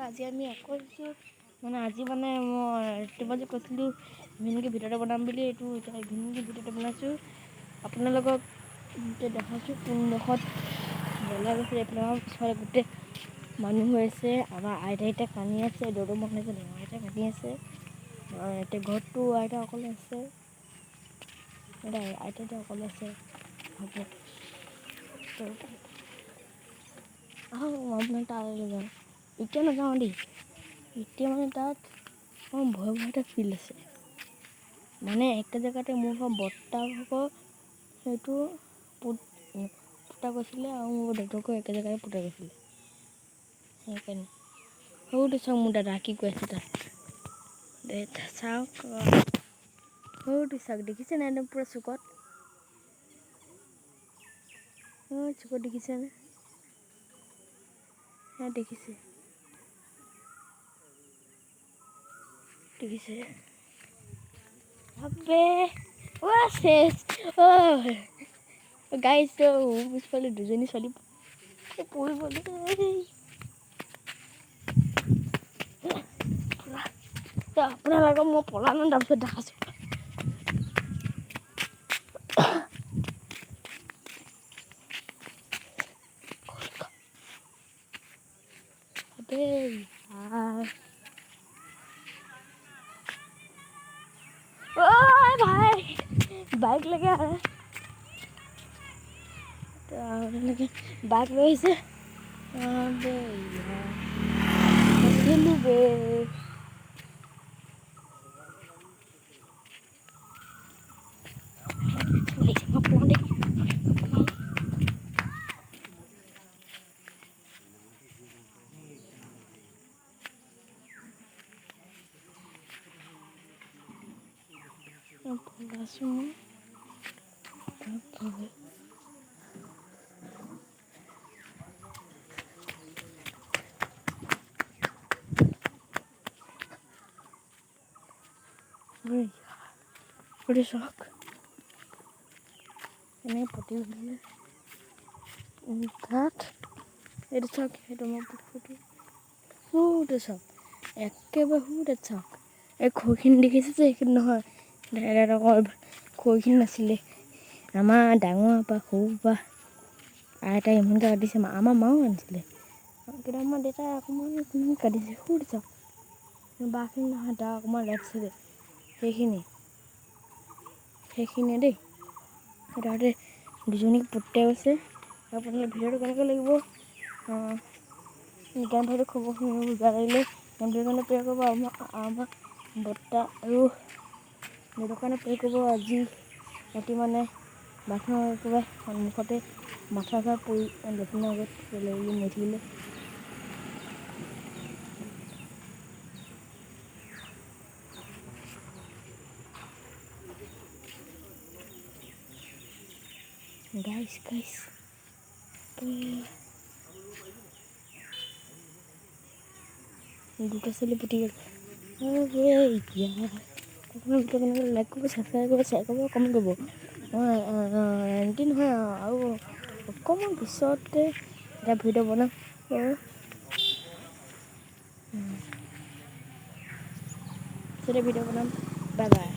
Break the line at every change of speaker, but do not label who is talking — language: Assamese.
আজি আমি আকৌ মানে আজি মানে মই ৰাতিপুৱা যে কৈছিলোঁ ইভিনিংৰ ভিডিঅ'টো বনাম বুলি, এইটো এতিয়া ইভিনিংৰ ভিডিঅ'টো বনাইছোঁ। আপোনালোকক দেখাইছোঁ কোনডোখৰত জ্বলাই গৈছে। এইফালে আমাৰ পিছফালে গোটেই মানুহ হৈ আছে। আমাৰ আইতা কান্দি আছে, দৌৰ মানুহ আছে, ডাঙৰ আইতা কান্দি আছে। এতিয়া ঘৰতটো আইতা অকলে আছে, আইতা অকলে আছে। হ'ব আহক মই আপোনাক তালৈ যাওঁ। এতিয়া নাযাওঁ দেই, এতিয়া মানে তাত ভয় এটা ফিল আছে। মানে একে জেগাতে মোৰ বৰ্তা ভাগৰ সেইটো পোতা গৈছিলে আৰু মোৰ দেউতাকো একে জেগাতে পোতা গৈছিলে। সেইকাৰণে সৰুটো চাওক মোৰ দাদা কি কৈ আছে তাত চাওক, সৰুটো চাওক, দেখিছে নাই একদম পুৰা চুকত দেখিছেনে? দেখিছে আবে শেষ গাইছ পিছফালে দুজনী ছোৱালী পৰিবলৈ আপোনালোকক মই পলানো তাৰপিছত দেখাইছোঁ। भाई बाइक लेके आ रहा है, बाइक ले से শখ এনে পতি তাত এইটো চাওক, সেইটো মই চাওক একেবাৰে তাত চাওক। এই খৰিখিনি দেখিছে যে সেইখিনি নহয়, খৰিখিনি নাছিলে। আমাৰ ডাঙৰ বা সৰু বা আইতাই ইমানকৈ কাটিছে, আমাৰ মাও আনিছিলে, কিন্তু আমাৰ দেউতাই অকণমান কাটিছে। চাওক বাঁহখিনি নহয়, তাৰ অকণমান লেফ্ট চাইডে সেইখিনিয়ে দেই। তাতে দুজনীক পুতেও আছে। আপোনালোকে ভিডিঅ'টো কেনেকৈ লাগিব জ্ঞান ভাইটো খবৰখিনি বুজা লাগিলে ভিডিঅ'টো প্ৰে' কৰিব। আমাৰ বৰ্তা আৰু দেউতাৰ কাৰণে প্ৰে' কৰিব। আজি ৰাতি মানে বাথৰুমৰ একেবাৰে সন্মুখতে মাথা পৰি লেট্ৰিনৰ আগত মৰি থাকিলে। গাইছ দুটা ছোৱালী পুতি গ'ল। এতিয়া আপোনাৰ ভিডিঅ' কেনেকৈ লাইক কৰিব, ছাবস্ক্ৰাইব কৰিব, শ্বেয়াৰ কৰিব, কমেণ্ট কৰিব। এণ্টি নহয় আৰু অকণমান পিছতে এটা ভিডিঅ' বনাম। Bye bye.